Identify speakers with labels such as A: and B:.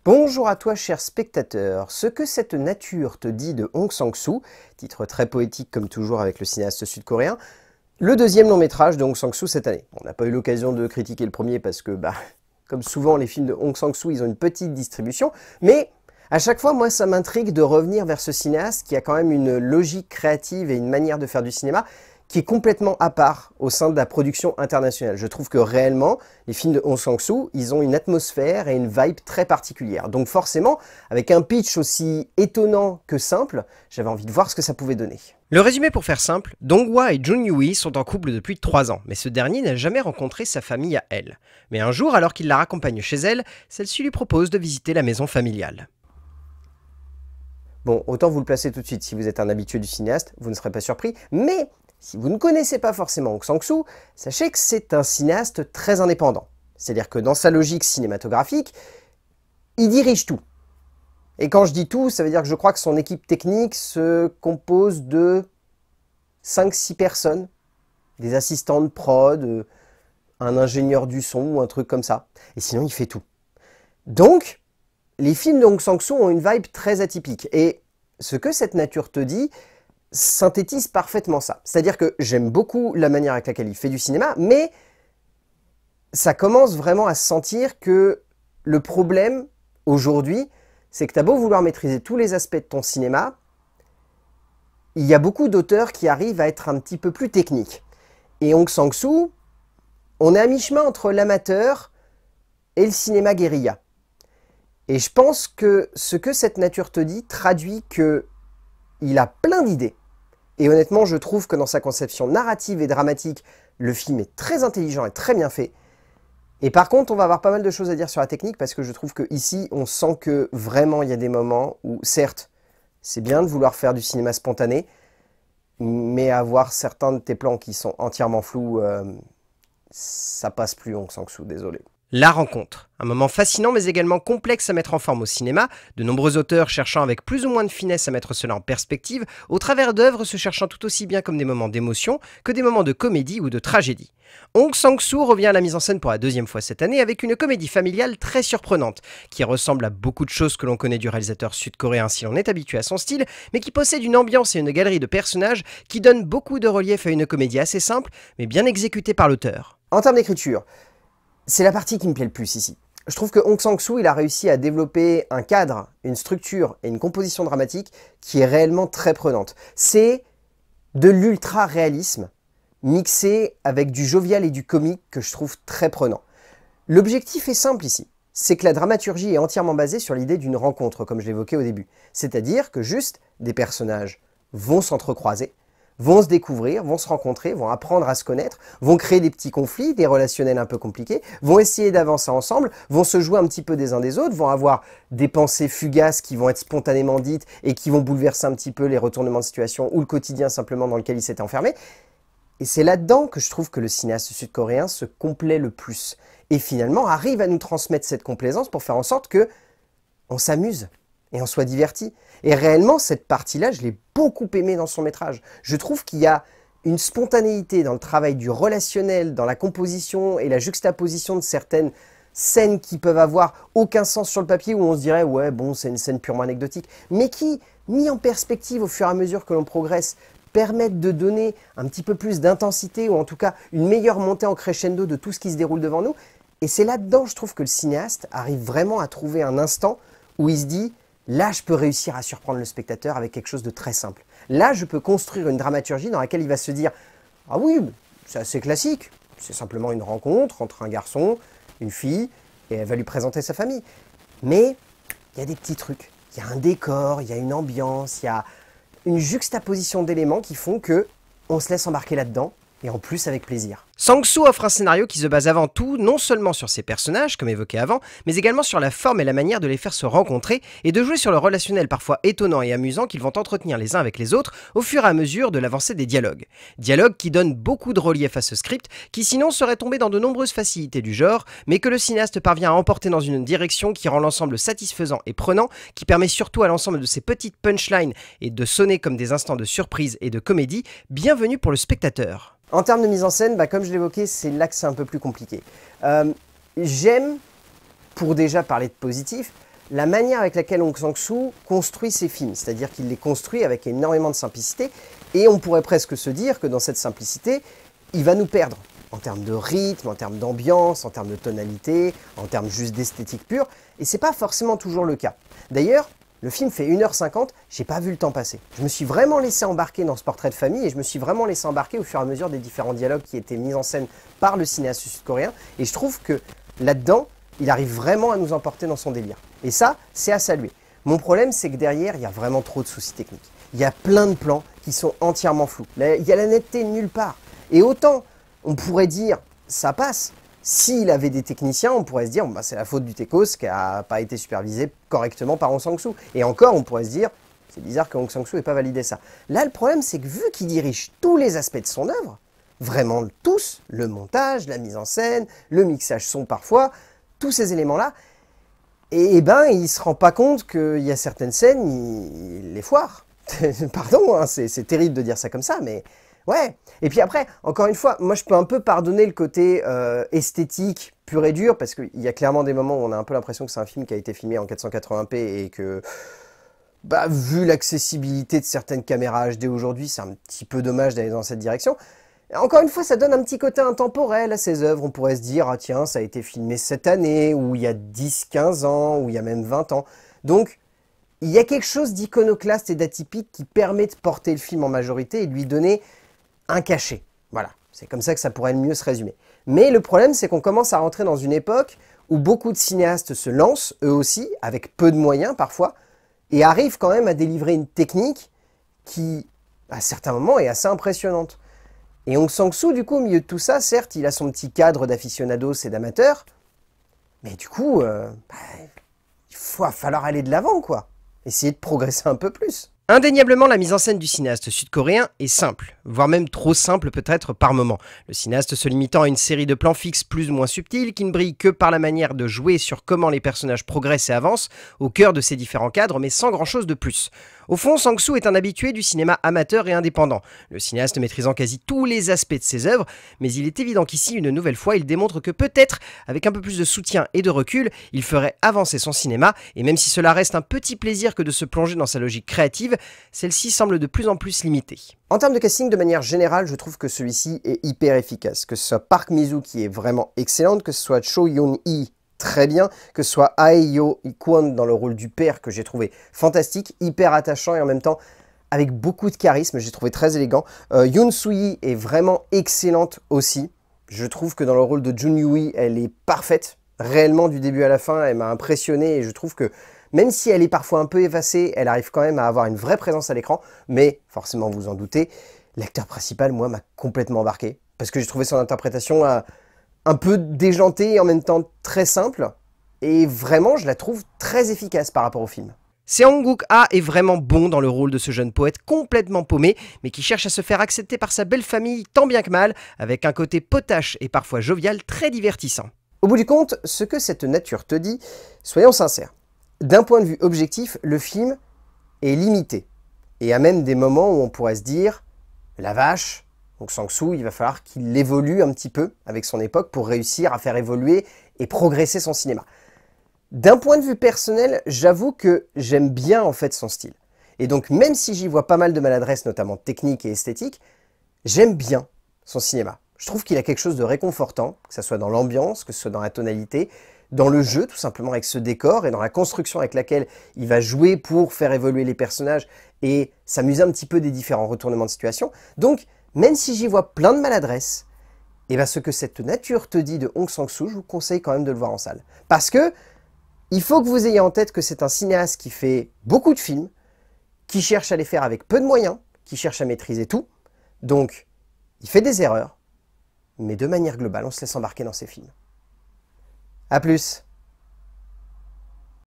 A: Bonjour à toi cher spectateur, ce que cette nature te dit de Hong Sang-soo, titre très poétique comme toujours avec le cinéaste sud-coréen, le deuxième long métrage de Hong Sang-soo cette année. On n'a pas eu l'occasion de critiquer le premier parce que, comme souvent les films de Hong Sang-soo, ils ont une petite distribution, mais à chaque fois, moi ça m'intrigue de revenir vers ce cinéaste qui a quand même une logique créative et une manière de faire du cinéma qui est complètement à part au sein de la production internationale. Je trouve que réellement, les films de Hong Sang-soo, ils ont une atmosphère et une vibe très particulière. Donc forcément, avec un pitch aussi étonnant que simple, j'avais envie de voir ce que ça pouvait donner.
B: Le résumé pour faire simple, Dong-hwa et Jun Yui sont en couple depuis 3 ans, mais ce dernier n'a jamais rencontré sa famille à elle. Mais un jour, alors qu'il la raccompagne chez elle, celle-ci lui propose de visiter la maison familiale.
A: Bon, autant vous le placer tout de suite, si vous êtes un habitué du cinéaste, vous ne serez pas surpris, mais si vous ne connaissez pas forcément Hong Sang-soo, sachez que c'est un cinéaste très indépendant. C'est-à-dire que dans sa logique cinématographique, il dirige tout. Et quand je dis tout, ça veut dire que je crois que son équipe technique se compose de 5-6 personnes, des assistants de prod, un ingénieur du son ou un truc comme ça. Et sinon, il fait tout. Donc, les films de Hong Sang-soo ont une vibe très atypique. Et ce que cette nature te dit synthétise parfaitement ça. C'est-à-dire que j'aime beaucoup la manière avec laquelle il fait du cinéma, mais ça commence vraiment à se sentir que le problème, aujourd'hui, c'est que tu as beau vouloir maîtriser tous les aspects de ton cinéma, il y a beaucoup d'auteurs qui arrivent à être un petit peu plus techniques. Et Hong Sang-soo, on est à mi-chemin entre l'amateur et le cinéma guérilla. Et je pense que ce que cette nature te dit traduit qu'il a plein d'idées. Et honnêtement, je trouve que dans sa conception narrative et dramatique, le film est très intelligent et très bien fait. Et par contre, on va avoir pas mal de choses à dire sur la technique parce que je trouve qu'ici, on sent que vraiment, il y a des moments où, certes, c'est bien de vouloir faire du cinéma spontané, mais avoir certains de tes plans qui sont entièrement flous, ça passe plus Hong Sang-soo, désolé.
B: La rencontre, un moment fascinant mais également complexe à mettre en forme au cinéma, de nombreux auteurs cherchant avec plus ou moins de finesse à mettre cela en perspective, au travers d'œuvres se cherchant tout aussi bien comme des moments d'émotion que des moments de comédie ou de tragédie. Hong Sang-soo revient à la mise en scène pour la deuxième fois cette année avec une comédie familiale très surprenante, qui ressemble à beaucoup de choses que l'on connaît du réalisateur sud-coréen si l'on est habitué à son style, mais qui possède une ambiance et une galerie de personnages qui donnent beaucoup de relief à une comédie assez simple, mais bien exécutée par l'auteur.
A: En termes d'écriture, c'est la partie qui me plaît le plus ici. Je trouve que Hong Sang-soo, il a réussi à développer un cadre, une structure et une composition dramatique qui est réellement très prenante. C'est de l'ultra-réalisme mixé avec du jovial et du comique que je trouve très prenant. L'objectif est simple ici, c'est que la dramaturgie est entièrement basée sur l'idée d'une rencontre, comme je l'évoquais au début. C'est-à-dire que juste des personnages vont s'entrecroiser, vont se découvrir, vont se rencontrer, vont apprendre à se connaître, vont créer des petits conflits, des relationnels un peu compliqués, vont essayer d'avancer ensemble, vont se jouer un petit peu des uns des autres, vont avoir des pensées fugaces qui vont être spontanément dites et qui vont bouleverser un petit peu les retournements de situation ou le quotidien simplement dans lequel ils s'étaient enfermés. Et c'est là-dedans que je trouve que le cinéaste sud-coréen se complaît le plus. Et finalement arrive à nous transmettre cette complaisance pour faire en sorte que on s'amuse et on soit diverti. Et réellement, cette partie-là, je l'ai beaucoup aimée dans son métrage. Je trouve qu'il y a une spontanéité dans le travail du relationnel, dans la composition et la juxtaposition de certaines scènes qui peuvent avoir aucun sens sur le papier, où on se dirait « ouais, bon, c'est une scène purement anecdotique », mais qui, mis en perspective au fur et à mesure que l'on progresse, permettent de donner un petit peu plus d'intensité, ou en tout cas une meilleure montée en crescendo de tout ce qui se déroule devant nous. Et c'est là-dedans, je trouve, que le cinéaste arrive vraiment à trouver un instant où il se dit « là, je peux réussir à surprendre le spectateur avec quelque chose de très simple. Là, je peux construire une dramaturgie dans laquelle il va se dire « ah oui, c'est assez classique, c'est simplement une rencontre entre un garçon, une fille, et elle va lui présenter sa famille. » Mais il y a des petits trucs, il y a un décor, il y a une ambiance, il y a une juxtaposition d'éléments qui font que on se laisse embarquer là-dedans, et en plus avec plaisir.
B: Sang-soo offre un scénario qui se base avant tout non seulement sur ses personnages, comme évoqué avant, mais également sur la forme et la manière de les faire se rencontrer et de jouer sur le relationnel parfois étonnant et amusant qu'ils vont entretenir les uns avec les autres au fur et à mesure de l'avancée des dialogues. Dialogues qui donnent beaucoup de relief à ce script, qui sinon serait tombé dans de nombreuses facilités du genre, mais que le cinéaste parvient à emporter dans une direction qui rend l'ensemble satisfaisant et prenant, qui permet surtout à l'ensemble de ces petites punchlines et de sonner comme des instants de surprise et de comédie, bienvenue pour le spectateur.
A: En termes de mise en scène, comme je l'évoquais, c'est là que c'est un peu plus compliqué. J'aime, pour déjà parler de positif, la manière avec laquelle Hong Sang-soo construit ses films. C'est-à-dire qu'il les construit avec énormément de simplicité. Et on pourrait presque se dire que dans cette simplicité, il va nous perdre. En termes de rythme, en termes d'ambiance, en termes de tonalité, en termes juste d'esthétique pure. Et c'est pas forcément toujours le cas. D'ailleurs, le film fait 1h50, j'ai pas vu le temps passer. Je me suis vraiment laissé embarquer dans ce portrait de famille et je me suis vraiment laissé embarquer au fur et à mesure des différents dialogues qui étaient mis en scène par le cinéaste sud-coréen. Et je trouve que là-dedans, il arrive vraiment à nous emporter dans son délire. Et ça, c'est à saluer. Mon problème, c'est que derrière, il y a vraiment trop de soucis techniques. Il y a plein de plans qui sont entièrement flous. Il y a la netteté nulle part. Et autant, on pourrait dire, ça passe. S'il avait des techniciens, on pourrait se dire, bah, c'est la faute du Techos qui n'a pas été supervisé correctement par Hong Sang-soo. Et encore, on pourrait se dire, c'est bizarre que Hong Sang-soo n'ait pas validé ça. Là, le problème, c'est que vu qu'il dirige tous les aspects de son œuvre, vraiment tous, le montage, la mise en scène, le mixage son parfois, tous ces éléments-là, et ben, il ne se rend pas compte qu'il y a certaines scènes, il les foire. Pardon, hein, c'est terrible de dire ça comme ça, mais ouais. Et puis après, encore une fois, moi je peux un peu pardonner le côté esthétique pur et dur, parce qu'il y a clairement des moments où on a un peu l'impression que c'est un film qui a été filmé en 480p et que, bah, vu l'accessibilité de certaines caméras HD aujourd'hui, c'est un petit peu dommage d'aller dans cette direction. Encore une fois, ça donne un petit côté intemporel à ces œuvres. On pourrait se dire, ah tiens, ça a été filmé cette année, ou il y a 10-15 ans, ou il y a même 20 ans. Donc, il y a quelque chose d'iconoclaste et d'atypique qui permet de porter le film en majorité et de lui donner un cachet. Voilà, c'est comme ça que ça pourrait mieux se résumer. Mais le problème, c'est qu'on commence à rentrer dans une époque où beaucoup de cinéastes se lancent, eux aussi, avec peu de moyens parfois, et arrivent quand même à délivrer une technique qui, à certains moments, est assez impressionnante. Et Hong Sang-soo, du coup, au milieu de tout ça, certes, il a son petit cadre d'aficionados et d'amateurs, mais du coup, il va falloir aller de l'avant, quoi. Essayer de progresser un peu plus.
B: Indéniablement, la mise en scène du cinéaste sud-coréen est simple, voire même trop simple peut-être par moment. Le cinéaste se limitant à une série de plans fixes plus ou moins subtils qui ne brillent que par la manière de jouer sur comment les personnages progressent et avancent au cœur de ces différents cadres, mais sans grand-chose de plus. Au fond, Sang-soo est un habitué du cinéma amateur et indépendant, le cinéaste maîtrisant quasi tous les aspects de ses œuvres, mais il est évident qu'ici, une nouvelle fois, il démontre que peut-être, avec un peu plus de soutien et de recul, il ferait avancer son cinéma, et même si cela reste un petit plaisir que de se plonger dans sa logique créative, celle-ci semble de plus en plus limitée.
A: En termes de casting, de manière générale, je trouve que celui-ci est hyper efficace. Que ce soit Park Mi-soo qui est vraiment excellente, que ce soit Cho Yoon-hee très bien, que ce soit Ae Kwon dans le rôle du père que j'ai trouvé fantastique, hyper attachant et en même temps avec beaucoup de charisme, j'ai trouvé très élégant. Yoon Soo-hee est vraiment excellente aussi. Je trouve que dans le rôle de Jun Yoo-hee, elle est parfaite. Réellement, du début à la fin, elle m'a impressionné et je trouve que même si elle est parfois un peu effacée, elle arrive quand même à avoir une vraie présence à l'écran. Mais, forcément, vous en doutez, l'acteur principal, moi, m'a complètement embarqué. Parce que j'ai trouvé son interprétation un peu déjantée et en même temps très simple. Et vraiment, je la trouve très efficace par rapport au film.
B: Seong-guk-ah est vraiment bon dans le rôle de ce jeune poète complètement paumé, mais qui cherche à se faire accepter par sa belle famille tant bien que mal, avec un côté potache et parfois jovial très divertissant.
A: Au bout du compte, ce que cette nature te dit, soyons sincères. D'un point de vue objectif, le film est limité. Et il y a même des moments où on pourrait se dire, la vache, donc Sang-soo, il va falloir qu'il évolue un petit peu avec son époque pour réussir à faire évoluer et progresser son cinéma. D'un point de vue personnel, j'avoue que j'aime bien en fait son style. Et donc même si j'y vois pas mal de maladresse, notamment technique et esthétique, j'aime bien son cinéma. Je trouve qu'il a quelque chose de réconfortant, que ce soit dans l'ambiance, que ce soit dans la tonalité, dans le jeu tout simplement avec ce décor et dans la construction avec laquelle il va jouer pour faire évoluer les personnages et s'amuser un petit peu des différents retournements de situation. Donc même si j'y vois plein de maladresse, et ben ce que cette nature te dit de Hong Sang-soo, je vous conseille quand même de le voir en salle. Parce que il faut que vous ayez en tête que c'est un cinéaste qui fait beaucoup de films, qui cherche à les faire avec peu de moyens, qui cherche à maîtriser tout. Donc, il fait des erreurs, mais de manière globale, on se laisse embarquer dans ses films. A plus!